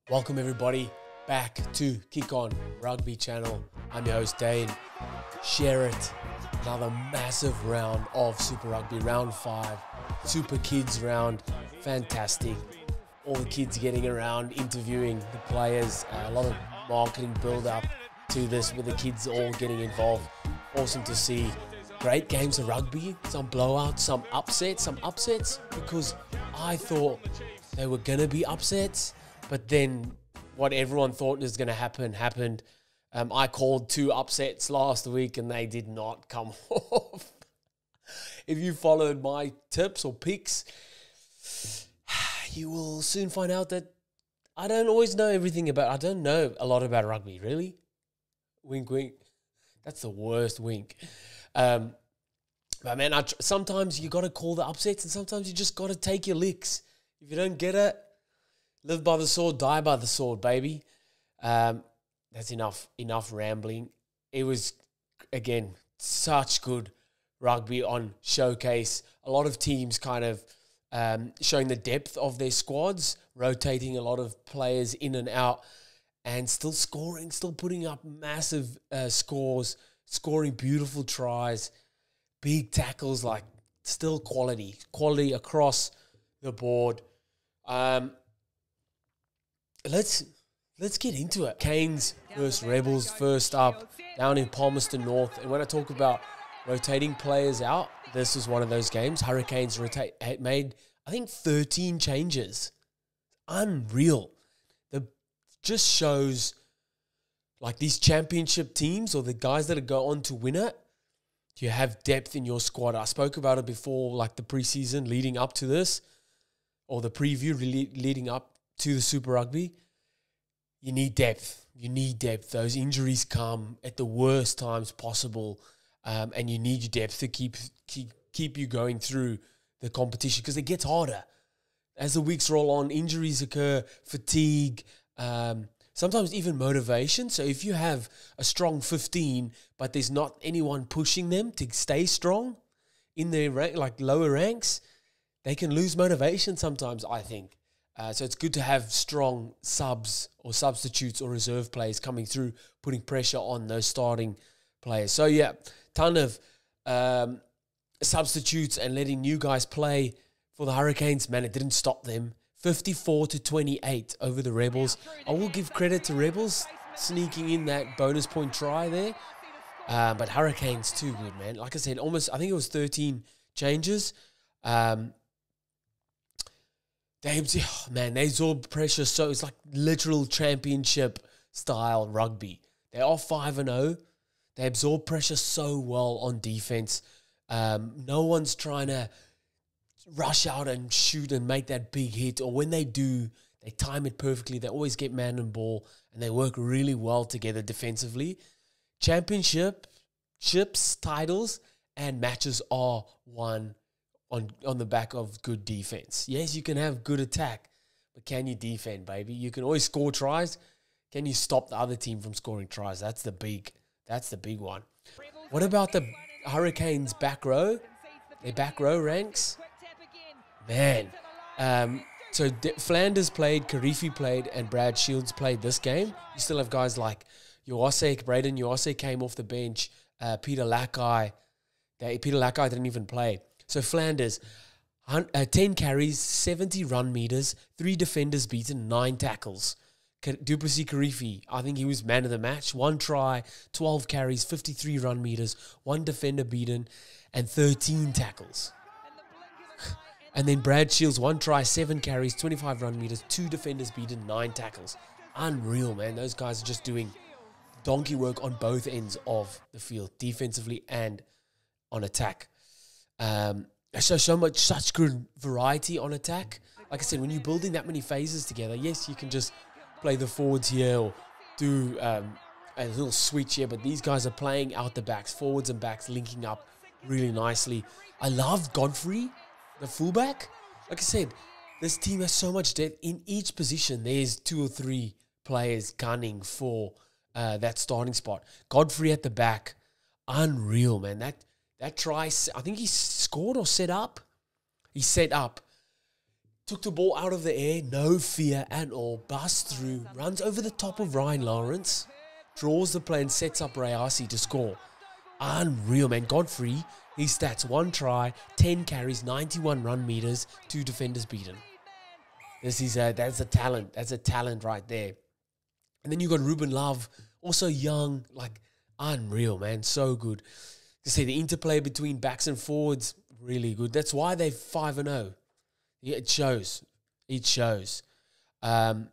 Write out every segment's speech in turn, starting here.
Welcome everybody back to Kick On Rugby Channel. I'm your host Dane. Share it. Another massive round of Super Rugby, round 5. Super Kids round. Fantastic. All the kids getting around, interviewing the players. A lot of marketing build up to this with the kids all getting involved. Awesome to see. Great games of rugby. Some blowouts, some upsets because I thought they were going to be upsets. But then what everyone thought was going to happen happened. I called 2 upsets last week and they did not come off. If you followed my tips or picks, you will soon find out that I don't always know everything about. I don't know a lot about rugby, really. Wink, wink. That's the worst wink. But man, sometimes you got to call the upsets and sometimes you just got to take your licks. If you don't get it, live by the sword, die by the sword, baby. That's enough rambling. It was, again, such good rugby on Showcase. A lot of teams kind of showing the depth of their squads, rotating a lot of players in and out, and still scoring, still putting up massive scores, scoring beautiful tries, big tackles, like still quality across the board. Let's get into it. Canes versus Rebels first up down in Palmerston North. And when I talk about rotating players out, this is one of those games. Hurricanes made, I think, 13 changes. Unreal. Just shows like these championship teams or the guys that go on to win it, you have depth in your squad. I spoke about it before, like the preseason leading up to this, or the preview leading up to the Super Rugby. You need depth. Those injuries come at the worst times possible, and you need your depth to keep you going through the competition because it gets harder. As the weeks roll on, injuries occur, fatigue, sometimes even motivation. So if you have a strong 15, but there's not anyone pushing them to stay strong in their lower ranks, they can lose motivation sometimes, I think. So it's good to have strong subs or substitutes or reserve players coming through, putting pressure on those starting players. So yeah, ton of substitutes and letting new guys play for the Hurricanes. Man, it didn't stop them. 54-28 over the Rebels. I will give credit to Rebels sneaking in that bonus point try there. But Hurricanes too good, man. Like I said, I think it was 13 changes. They absorb pressure, so it's like literal championship style rugby. They are 5-0. They absorb pressure so well on defense. No one's trying to rush out and shoot and make that big hit, or when they do, they time it perfectly. They always get man and ball, and they work really well together defensively. Championships, titles, and matches are won on the back of good defense. Yes, you can have good attack, but can you defend, baby? You can always score tries. Can you stop the other team from scoring tries? That's the big one. What about the Hurricanes back row? Their back row ranks? Man. So Flanders played, Karifi played, and Brad Shields played this game. You still have guys like Braden Uose came off the bench. Peter Lakai didn't even play. So Flanders, 10 carries, 70 run meters, 3 defenders beaten, 9 tackles. Duplessis Karifi, I think he was man of the match. 1 try, 12 carries, 53 run meters, 1 defender beaten, and 13 tackles. And then Brad Shields, 1 try, 7 carries, 25 run meters, 2 defenders beaten, 9 tackles. Unreal, man. Those guys are just doing donkey work on both ends of the field, defensively and on attack. Such good variety on attack. Like I said, when you're building that many phases together, yes, you can just play the forwards here or do a little switch here, but these guys are playing out the backs, forwards and backs linking up really nicely. I love Godfrey, the fullback. Like I said, this team has so much depth. In each position, there's 2 or 3 players gunning for that starting spot. Godfrey at the back, unreal, man. That try, I think he scored or set up. He set up. took the ball out of the air, no fear at all, busts through, runs over the top of Ryan Lawrence, draws the play and sets up Rayasi to score. Unreal, man. Godfrey, his stats, 1 try, 10 carries, 91 run meters, 2 defenders beaten. That's a talent. That's a talent right there. And then you got Ruben Love, also young, like unreal, man. So good. To see the interplay between backs and forwards, really good. That's why they're 5-0. Yeah, it shows. It shows. That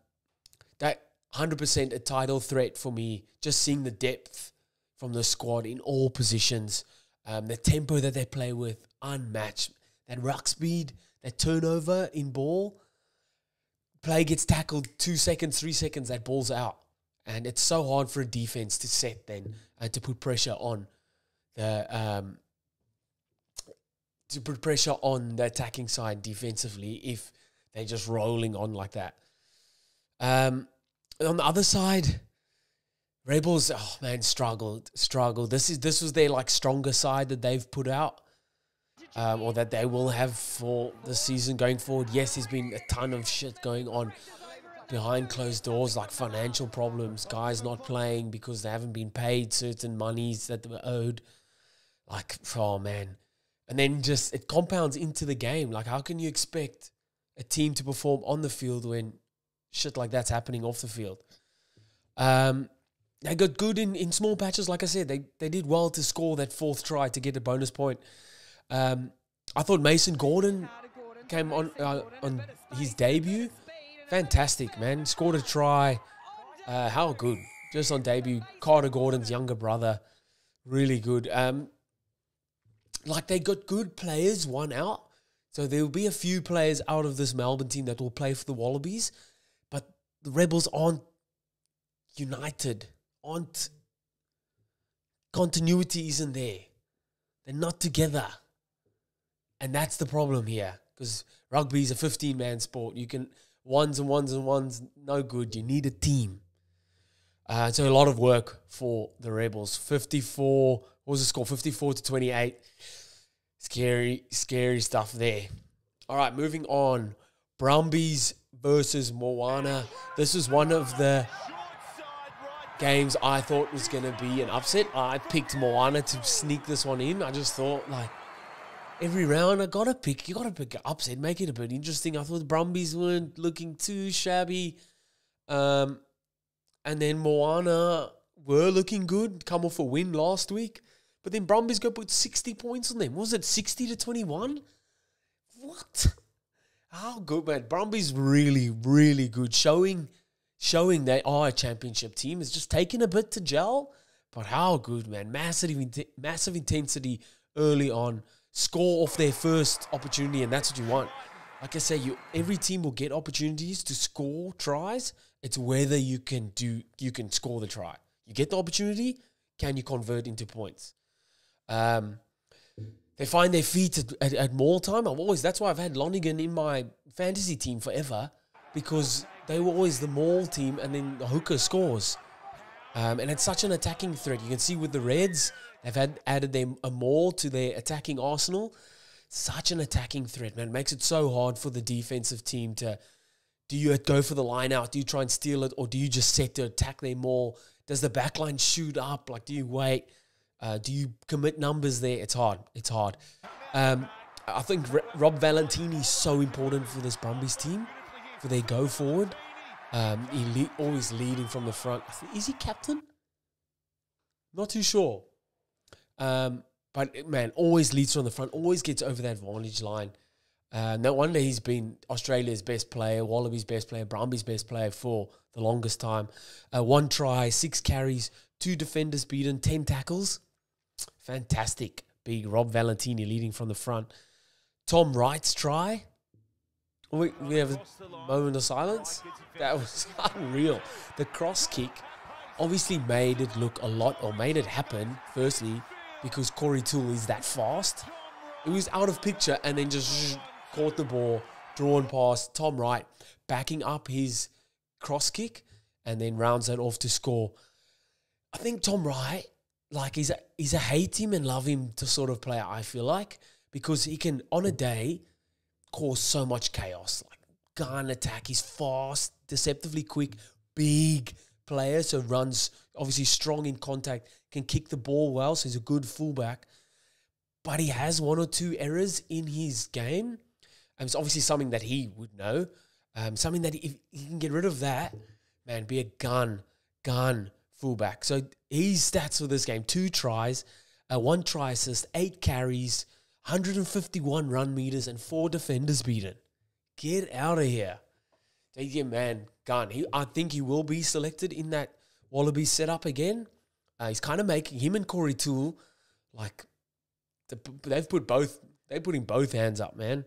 100% a title threat for me. Just seeing the depth from the squad in all positions. The tempo that they play with, unmatched. That ruck speed, that turnover in ball. Play gets tackled 2 seconds, 3 seconds, that ball's out. And it's so hard for a defense to set then and to put pressure on the attacking side defensively if they're just rolling on like that. On the other side, Rebels, oh man, struggled. This was their like stronger side that they've put out, or that they will have for the season going forward. Yes, there's been a ton of shit going on behind closed doors, like financial problems, guys not playing because they haven't been paid certain monies that they were owed. Like, oh man. And then just it compounds into the game. Like, how can you expect a team to perform on the field when shit like that's happening off the field? They got good in small patches. Like I said, they did well to score that 4th try to get a bonus point. I thought Mason Gordon came on his debut. Fantastic, man. Scored a try. How good. Just on debut. Carter Gordon's younger brother. Really good. Like, they got good players, one out. So there will be a few players out of this Melbourne team that will play for the Wallabies. But the Rebels aren't united. Continuity isn't there. They're not together. And that's the problem here. Because rugby is a 15-man sport. You can ones and ones and ones, no good. You need a team. So a lot of work for the Rebels. 54, what was the score? 54-28. Scary stuff there. All right, moving on. Brumbies versus MOANA. This was one of the games I thought was going to be an upset. I picked MOANA to sneak this one in. I just thought, like, every round you got to pick an upset, make it a bit interesting. I thought the Brumbies weren't looking too shabby. And then MOANA were looking good, come off a win last week. But then Brumbies go put 60 points on them. Was it 60-21? What? How good, man. Brumbies really, really good. Showing they are a championship team. It's just taking a bit to gel. But how good, man. Massive intensity early on. Score off their first opportunity, and that's what you want. Like I say, every team will get opportunities to score tries. It's whether you can score the try. You get the opportunity, can you convert into points? They find their feet at maul time. That's why I've had Lonigan in my fantasy team forever, because they were always the maul team, and then the hooker scores. And it's such an attacking threat. You can see with the Reds, they've added them a maul to their attacking arsenal. Such an attacking threat, man. It makes it so hard for the defensive team to, do you go for the line out? Do you try and steal it? Or do you just set to attack their maul? Does the backline shoot up? Like, do you wait? Do you commit numbers there? It's hard. I think Rob Valentini is so important for this Brumbies team, for their go forward. Always leading from the front. Is he captain? Not too sure. But, man, always leads from the front, always gets over that advantage line. No wonder he's been Australia's best player, Wallabies' best player, Brumbies' best player for the longest time. 1 try, 6 carries, 2 defenders beaten, 10 tackles. Fantastic. Big Rob Valentini leading from the front. Tom Wright's try. We have a moment of silence. That was unreal. The cross kick obviously made it look a lot, or made it happen, firstly, because Corey Toole is that fast. It was out of picture and then just caught the ball, drawn past Tom Wright, backing up his cross kick, and then rounds that off to score. I think Tom Wright, like, he's a hate him and love him to sort of player, I feel like, because he can, on a day, cause so much chaos. Like, gun attack. He's fast, deceptively quick, big player. So runs, obviously strong in contact, can kick the ball well. So he's a good fullback. But he has one or two errors in his game. And it's obviously something that he would know. Something that if he can get rid of that, man, be a gun fullback. So his stats for this game: 2 tries, 1 try assist, 8 carries, 151 run meters, and 4 defenders beaten. Get out of here. Take your man, gun. I think he will be selected in that Wallabies setup again. He's kind of making him and Corey Toole, like, they're putting both hands up, man.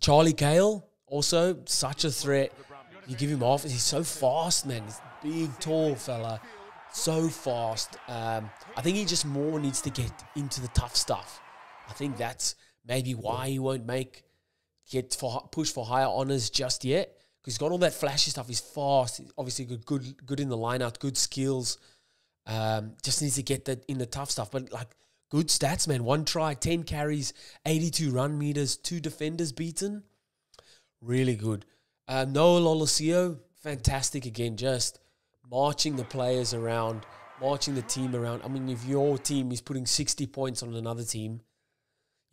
Charlie Cale, also such a threat. You give him off. He's so fast, man. He's a big, tall fella. So fast. I think he just more needs to get into the tough stuff. I think that's maybe why he won't push for higher honours just yet. Because he's got all that flashy stuff. He's fast. He's obviously good in the line-out, good skills. Just needs to get that in the tough stuff. But like, good stats, man. 1 try, 10 carries, 82 run meters, 2 defenders beaten. Really good. Noah Lolosio, fantastic again. Just marching the players around, marching the team around. I mean, if your team is putting 60 points on another team,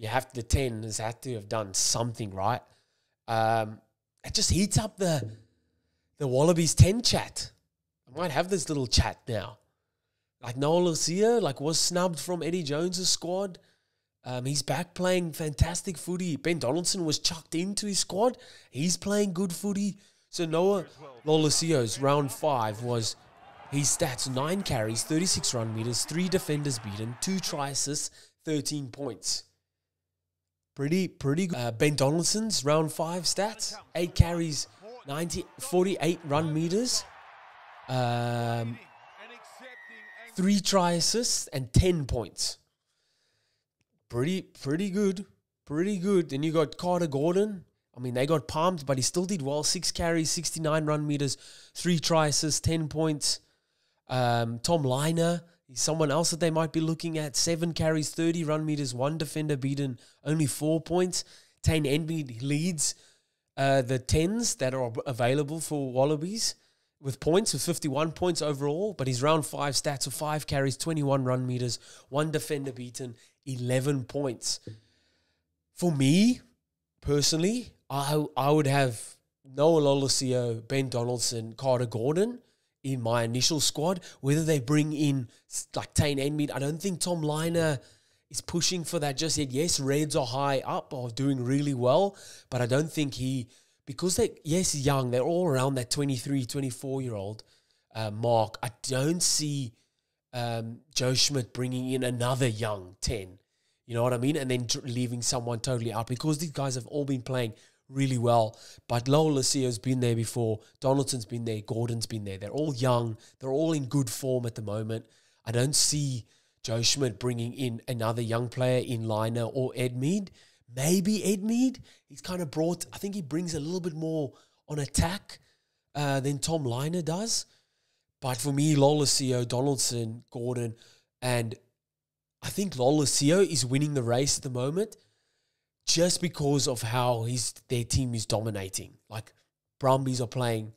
the 10 has had to have done something right. It just heats up the Wallabies 10 chat. I might have this little chat now. Like Noah Lolosio, like, was snubbed from Eddie Jones' squad. He's back playing fantastic footy. Ben Donaldson was chucked into his squad. He's playing good footy. So Noah Lolosio's round 5 was his stats: 9 carries, 36 run meters, 3 defenders beaten, 2 try assists, 13 points. Pretty good. Ben Donaldson's round 5 stats: 8 carries, 48 run meters, 3 try assists, and 10 points. Pretty good. Then you got Carter Gordon. I mean, they got pumped, but he still did well. 6 carries, 69 run meters, 3 try assists, 10 points. Tom Liner, he's someone else that they might be looking at. 7 carries, 30 run meters, 1 defender beaten, only 4 points. Tane Enby leads the 10s that are available for Wallabies with 51 points overall, but his round 5 stats of 5 carries, 21 run meters, 1 defender beaten, 11 points. For me, personally, I would have Noah Lolosio, Ben Donaldson, Carter Gordon in my initial squad. Whether they bring in like Tane Enby, I don't think Tom Liner is pushing for that just yet. Yes, Reds are high up, or doing really well, but I don't think because he's young, they're all around that 23, 24-year-old mark. I don't see Joe Schmidt bringing in another young 10. You know what I mean? And then leaving someone totally out, because these guys have all been playing really well. But Lolosio's been there before. Donaldson's been there. Gordon's been there. They're all young. They're all in good form at the moment. I don't see Joe Schmidt bringing in another young player in Liner or Edmead. Maybe Edmead. He's kind of I think he brings a little bit more on attack than Tom Liner does. But for me, Lolosio, Donaldson, Gordon, and I think Lolosio is winning the race at the moment just because of how their team is dominating. Like, Brumbies are playing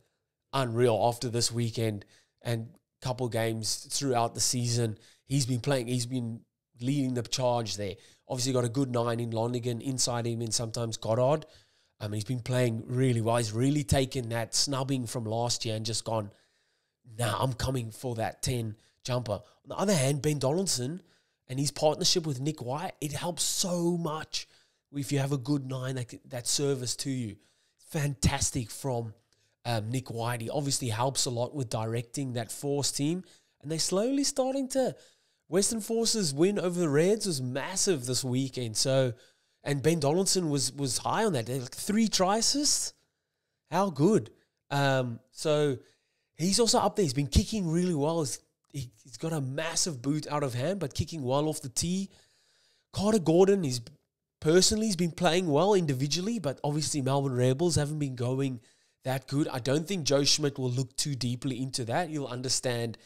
unreal after this weekend and a couple games throughout the season. He's been leading the charge there. Obviously got a good 9 in Lonergan, inside him, and sometimes Goddard. He's been playing really well. He's really taken that snubbing from last year and just gone, I'm coming for that 10 jumper. On the other hand, Ben Donaldson and his partnership with Nick White, it helps so much if you have a good 9 that service to you. Fantastic from Nick White. He obviously helps a lot with directing that Force team, and they're slowly starting to. Western Force's win over the Reds was massive this weekend. So, and Ben Donaldson was high on that. They like 3 try assists. How good. So he's also up there. He's been kicking really well. He's got a massive boot out of hand, but kicking well off the tee. Carter Gordon, he's been playing well individually, but obviously Melbourne Rebels haven't been going that good. I don't think Joe Schmidt will look too deeply into that. You'll understand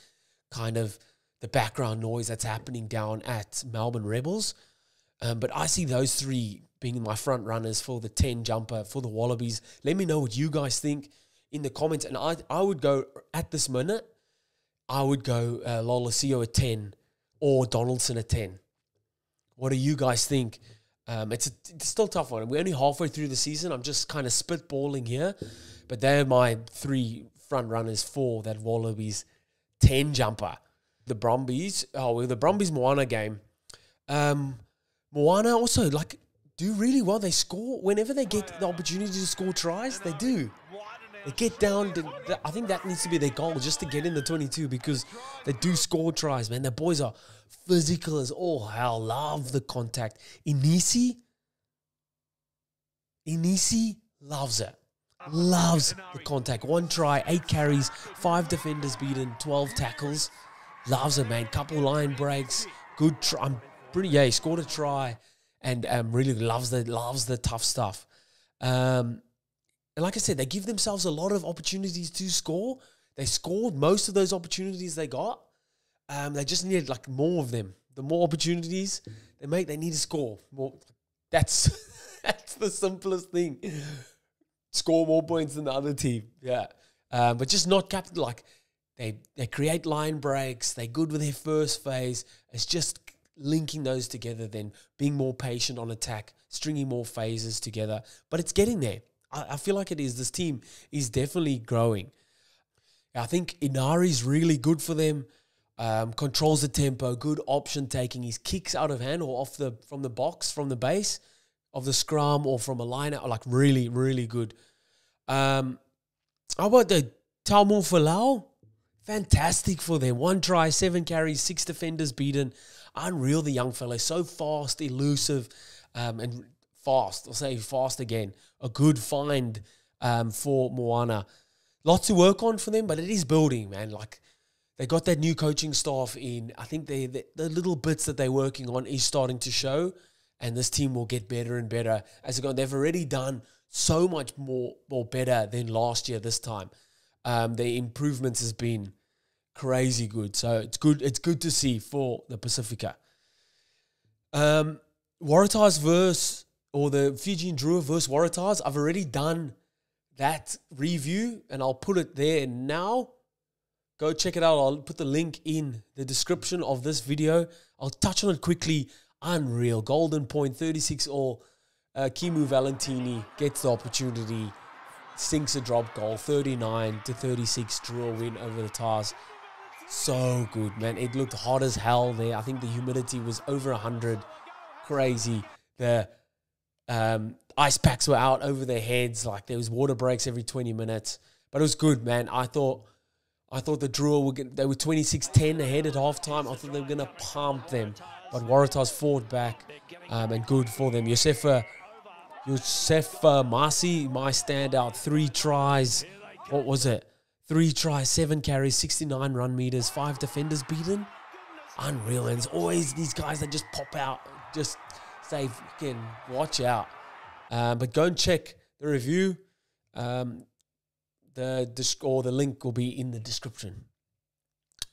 kind of the background noise that's happening down at Melbourne Rebels. But I see those 3 being my front runners for the 10 jumper for the Wallabies. Let me know what you guys think in the comments. And I would go, at this minute, I would go Lolosio at 10 or Donaldson at 10. What do you guys think? It's still a tough one. We're only halfway through the season. I'm just kind of spitballing here. But they're my 3 front runners for that Wallabies 10 jumper. The Brumbies, the Brumbies MOANA game. MOANA also do really well. They score whenever they get the opportunity to score tries. They do. They get down. I think that needs to be their goal, just to get in the 22, because they do score tries, man. The boys are physical as all hell. Love the contact. Inisi loves it. Loves the contact. 1 try, 8 carries, 5 defenders beaten, 12 tackles. Loves it, man. Couple line breaks. Good try. He scored a try, and really loves the tough stuff. And like I said, they give themselves a lot of opportunities to score. They scored most of those opportunities they got. They just needed more of them. The more opportunities they make, they need to score more. That's the simplest thing. Score more points than the other team. Yeah. But just not capital. They create line breaks. They're good with their first phase. It's just linking those together, then being more patient on attack, stringing more phases together. But it's getting there. I feel like it is. This team is definitely growing. I think Inari's really good for them. Controls the tempo, good option taking. His kicks out of hand or from the box, from the base of the scrum or from a line out, really, really good. How about the Taumo Falau? Fantastic for them. 1 try, 7 carries, 6 defenders beaten. Unreal, the young fella. So fast, elusive, and fast. I'll say fast again. A good find for MOANA. Lots to work on for them, but it is building, man. They got that new coaching staff in. I think the little bits that they're working on is starting to show, and this team will get better and better as they go. They've already done so much more better than last year this time. The improvements has been crazy good. So it's good to see for the Pacifica. Waratahs the Fijian Drua versus Waratahs. I've already done that review and I'll put it there now. Go check it out. I'll put the link in the description of this video. I'll touch on it quickly. Unreal. Golden point, 36 all. Kimu Valentini gets the opportunity. Sinks a drop goal, 39-36 Drua win over the Tars. So good, man. It looked hot as hell there. I think the humidity was over 100. Crazy. The ice packs were out over their heads. There was water breaks every 20 minutes. But it was good, man. I thought the Drua they were 26-10 ahead at halftime. I thought they were going to pump them. But Waratahs fought back. And good for them. Yosef Marcy, my standout, 3 tries. What was it? 3 tries, 7 carries, 69 run meters, 5 defenders beaten. Unreal, and there's always these guys that just pop out. Just say, watch out. But go and check the review. The link will be in the description.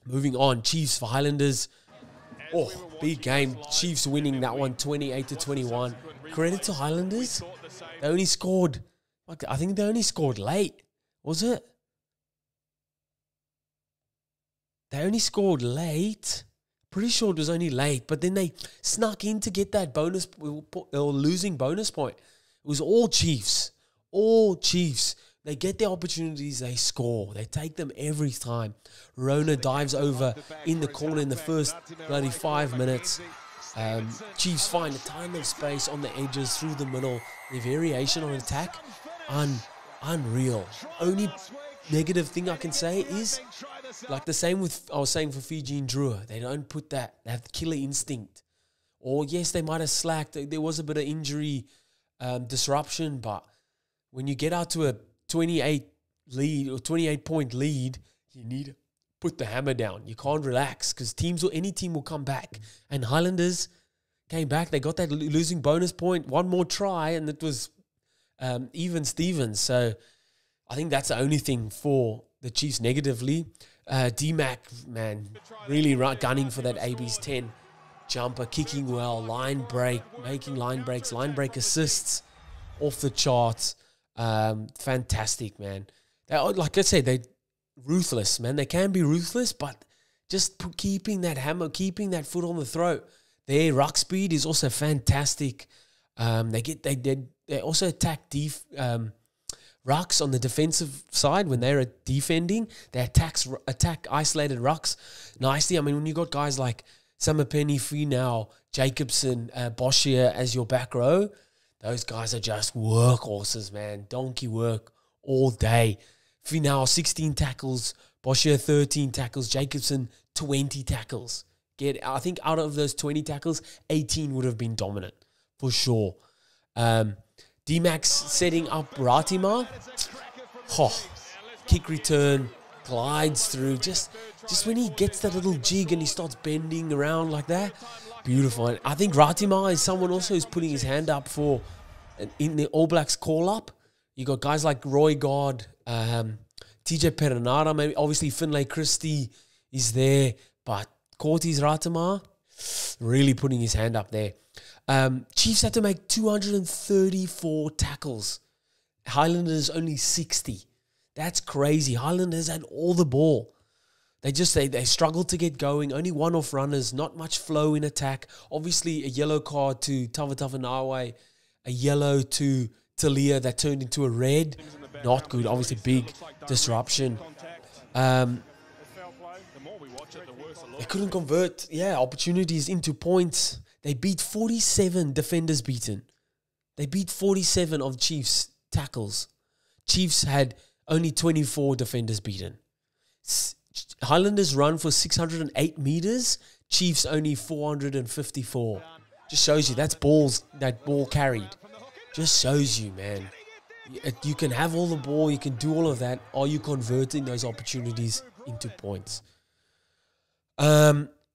Moving on, Chiefs for Highlanders. Oh, big game. Chiefs winning that one 28-21. Credit to Highlanders. They only scored, I think they only scored late. Was it? They only scored late. Pretty sure it was only late. But then they snuck in to get that bonus, or losing bonus point. It was all Chiefs. All Chiefs. They get their opportunities, they score. They take them every time. Rona dives over in the corner in the first bloody 5 minutes. Chiefs find a ton of space on the edges, through the middle. The variation on attack, unreal. Only negative thing I can say is, the same with, I was saying for Fijian Drua, they don't put that. They have the killer instinct. Or yes, they might have slacked. There was a bit of injury disruption, but when you get out to a 28-point lead, you need to put the hammer down. You can't relax because any team will come back. And Highlanders came back. They got that losing bonus point, 1 more try, and it was even Stevens. So I think that's the only thing for the Chiefs negatively. D-Mac, man, really gunning for that AB's 10. jumper, kicking well, line break, making line breaks, line break assists, off the charts. Fantastic, man. Like I said, they're ruthless, man. They can be ruthless, but just keeping that hammer, keeping that foot on the throat. Their ruck speed is also fantastic. They also attack rucks on the defensive side when they're defending. They attack isolated rucks nicely. I mean, when you got guys like Samapeni, Finau, Jacobson, Boshier as your back row, those guys are just workhorses, man. Donkey work all day. Finau, 16 tackles. Boshier, 13 tackles. Jacobson, 20 tackles. I think out of those 20 tackles, 18 would have been dominant, for sure. D-Max setting up Ratima. Kick return, glides through. Just when he gets that little jig and he starts bending around like that, beautiful. And I think Ratima is someone also who's putting his hand up for in the All Blacks call-up. You got guys like Roy God, TJ Perenara, maybe obviously Finlay Christie is there, but Cortez Ratima really putting his hand up there. Chiefs had to make 234 tackles. Highlanders only 60. That's crazy. Highlanders had all the ball. They struggled to get going. Only one-off runners, not much flow in attack. Obviously, a yellow card to Tavatavanawai, a yellow to Talia that turned into a red. Not good. Obviously, big disruption. They couldn't convert, opportunities into points. They beat 47 defenders beaten. They beat 47 of Chiefs' tackles. Chiefs had only 24 defenders beaten. Highlanders run for 608 meters. Chiefs only 454. Just shows you that ball carried. Just shows you, man. You can have all the ball. You can do all of that. Are you converting those opportunities into points?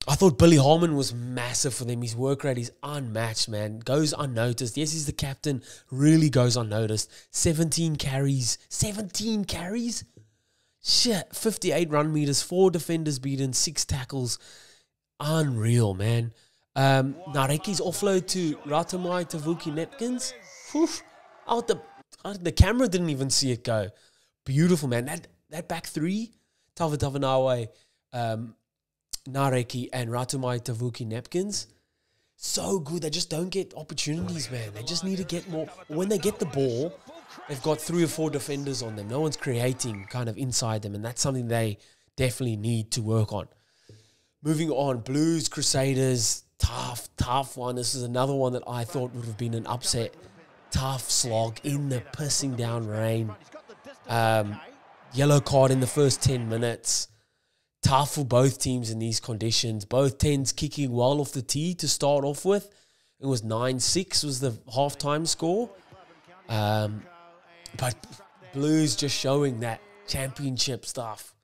I thought Billy Holman was massive for them. His work rate is unmatched, man. Goes unnoticed. Yes, he's the captain. Really goes unnoticed. 17 carries. 17 carries? Shit. 58 run meters. 4 defenders beaten. 6 tackles. Unreal, man. Nareki's offload to Ratamai Tavuki Nepkins. The camera didn't even see it go. Beautiful, man. That back three, Tavatavanawai, Nareki and Ratumai Tavuki Nepkins, so good. They just don't get opportunities, man. They just need to get more. When they get the ball, they've got 3 or 4 defenders on them. No one's creating kind of inside them, and that's something they definitely need to work on. Moving on, Blues, Crusaders, tough one. This is another one that I thought would have been an upset. Tough slog in the pissing down rain. Yellow card in the first 10 minutes. Tough for both teams in these conditions. Both 10s kicking well off the tee to start off with. It was 9-6 was the halftime score. But Blues just showing that championship stuff.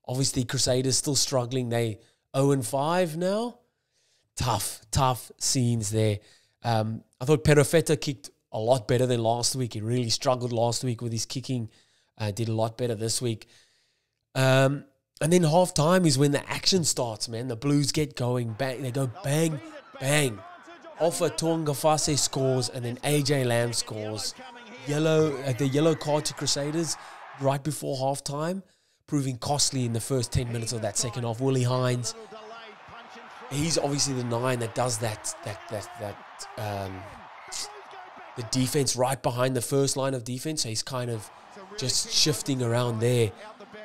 Obviously, Crusaders still struggling. They 0-5 now. Tough scenes there. I thought Perofeta kicked a lot better than last week. He really struggled last week with his kicking. Did a lot better this week. And then half-time is when the action starts, man. The Blues get going. Bang. They go bang, bang. Alpha Tuangafase scores, and then AJ Lamb scores. The yellow card to Crusaders right before half-time, proving costly in the first 10 minutes of that second half. Willie Hines, he's obviously the 9 that does the defense right behind the first line of defense. So he's kind of just shifting around there.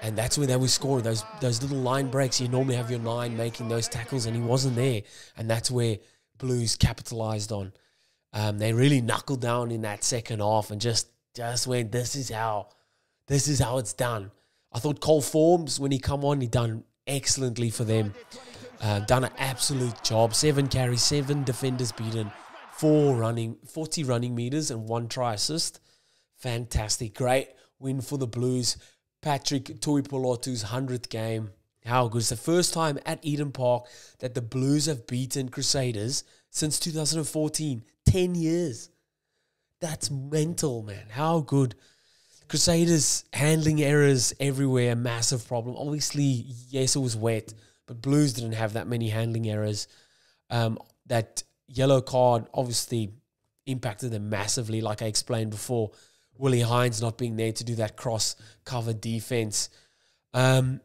And that's where they were scoring, those little line breaks. You normally have your 9 making those tackles, and he wasn't there. And that's where Blues capitalized on. They really knuckled down in that second half and just went, this is how it's done. I thought Cole Forbes, when he come on, he done excellently for them. Done an absolute job. 7 carries, 7 defenders beaten, 40 running meters, and 1 try assist. Fantastic. Great win for the Blues. Patrick Tuipolotu's 100th game. How good. It's the first time at Eden Park that the Blues have beaten Crusaders since 2014. 10 years. That's mental, man. How good. Crusaders handling errors everywhere. Massive problem. Obviously, yes, it was wet, but Blues didn't have that many handling errors. That yellow card obviously impacted them massively, like I explained before. Willie Hines not being there to do that cross-cover defense. Moana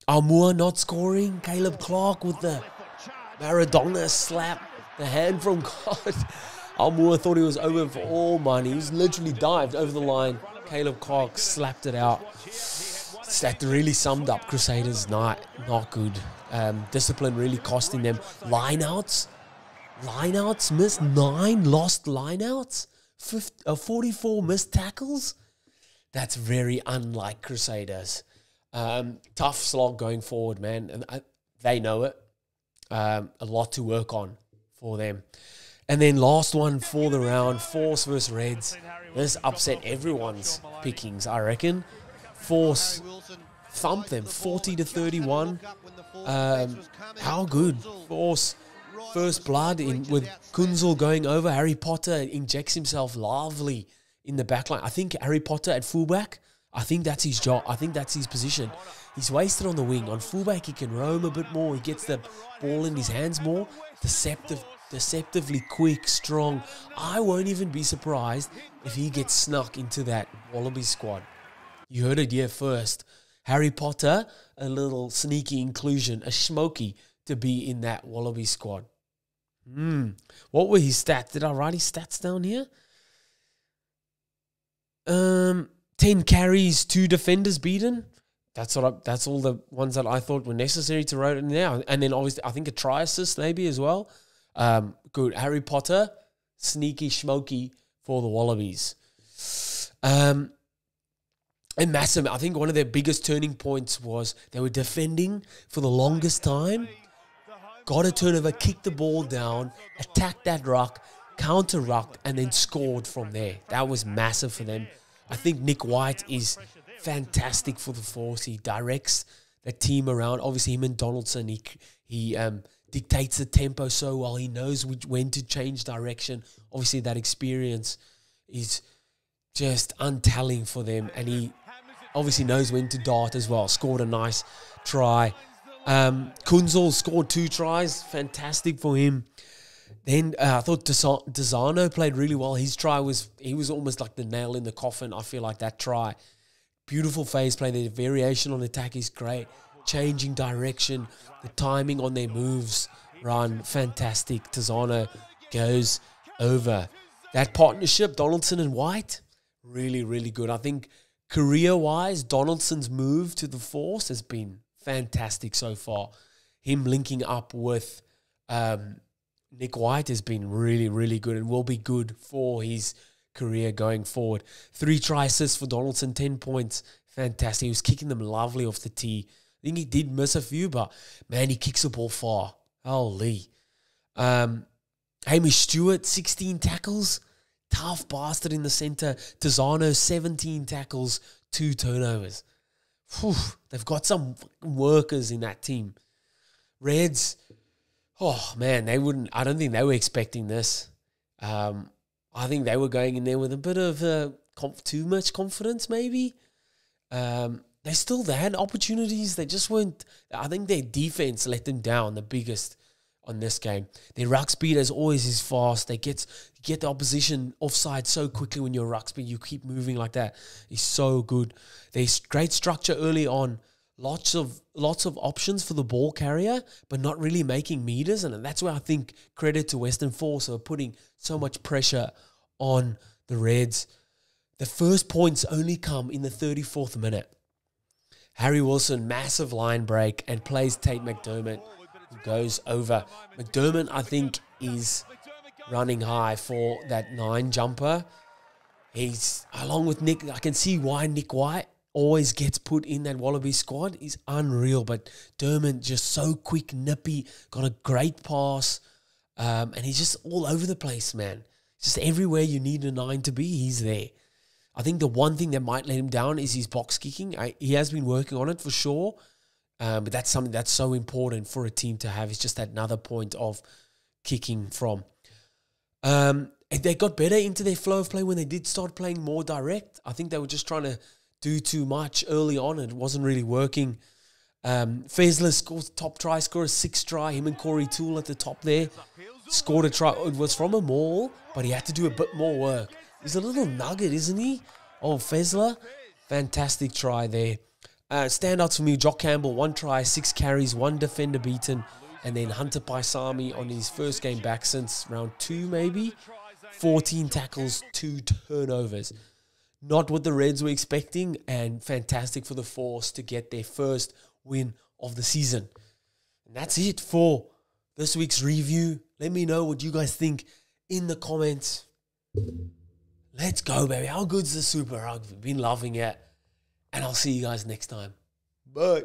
not scoring. Caleb Clark with the Maradona slap. The hand from God. Moana thought he was over for all money. He was literally dived over the line. Caleb Clark slapped it out. That really summed up Crusaders' night. Not good. Discipline really costing them. Lineouts missed 9 lost lineouts. 44 missed tackles. That's very unlike Crusaders. Tough slog going forward, man. And they know it. A lot to work on for them. And then last one for the round, Force versus Reds. This upset everyone's pickings, I reckon. Force thumped them 40-31. How good? Force first blood with Kunzel going over. Harry Potter injects himself lovely in the back line. I think Harry Potter at fullback, I think that's his job. I think that's his position. He's wasted on the wing. On fullback, he can roam a bit more. He gets the ball in his hands more. Deceptively quick, strong. I won't even be surprised if he gets snuck into that Wallaby squad. You heard it here first. Harry Potter, a little sneaky inclusion, a smoky to be in that Wallaby squad. What were his stats? Did I write his stats down here? 10 carries, 2 defenders beaten. That's all the ones that I thought were necessary to write it down. And then obviously, I think a try assist maybe as well. Good. Harry Potter, sneaky smoky for the Wallabies. And massive. I think one of their biggest turning points was they were defending for the longest time. Got a turnover, kicked the ball down, attacked that ruck, counter ruck, and then scored from there. That was massive for them. I think Nick White is fantastic for the Force. He directs the team around. Obviously, him and Donaldson, he dictates the tempo so well. He knows when to change direction. Obviously, that experience is just untelling for them. And he obviously knows when to dart as well. Scored a nice try. Kunzel scored 2 tries. Fantastic for him. Then I thought Desano played really well. His try was almost like the nail in the coffin. I feel like that try. Beautiful phase play. The variation on attack is great. Changing direction. The timing on their moves. Run. Fantastic. Desano goes over. That partnership, Donaldson and White, really, really good. I think career-wise, Donaldson's move to the Force has been fantastic so far. Him linking up with Nick White has been really, really good and will be good for his career going forward. 3 try assists for Donaldson, 10 points. Fantastic. He was kicking them lovely off the tee. I think he did miss a few, but man, he kicks the ball far. Holy. Hamish Stewart, 16 tackles. Tough bastard in the centre. Tizano, 17 tackles, 2 turnovers. Whew, they've got some workers in that team. Reds, oh man, I don't think they were expecting this. I think they were going in there with a bit of too much confidence maybe. They had opportunities. They just weren't. I think their defense let them down the biggest on this game. Their ruck speed as always is fast. They get the opposition offside so quickly when you're ruck speed. You keep moving like that. It's so good. There's great structure early on. Lots of options for the ball carrier, but not really making meters. And that's where I think credit to Western Force for putting so much pressure on the Reds. The first points only come in the 34th minute. Harry Wilson, massive line break and plays Tate McDermott, who goes over. McDermott, I think, is running high for that 9 jumper. He's, along with Nick, I can see why Nick White always gets put in that Wallaby squad. He's unreal, but Dermott just so quick, nippy, got a great pass, and he's just all over the place, man. Just everywhere you need a 9 to be, he's there. I think the one thing that might let him down is his box kicking. He has been working on it for sure, but that's something that's so important for a team to have. It's just that another point of kicking from. They got better into their flow of play when they did start playing more direct. I think they were just trying to do too much early on and it wasn't really working. Fezler scores top try, scored a 6th try. Him and Corey Toole at the top there. Scored a try. It was from a maul, but he had to do a bit more work. He's a little nugget, isn't he? Oh, Fezler. Fantastic try there. Standouts for me, Jock Campbell, 1 try, 6 carries, 1 defender beaten. And then Hunter Paisami on his first game back since round 2 maybe. 14 tackles, 2 turnovers. Not what the Reds were expecting, and fantastic for the Force to get their first win of the season. And that's it for this week's review. Let me know what you guys think in the comments. Let's go, baby. How good's the Super Rugby? Been loving it. And I'll see you guys next time. Bye.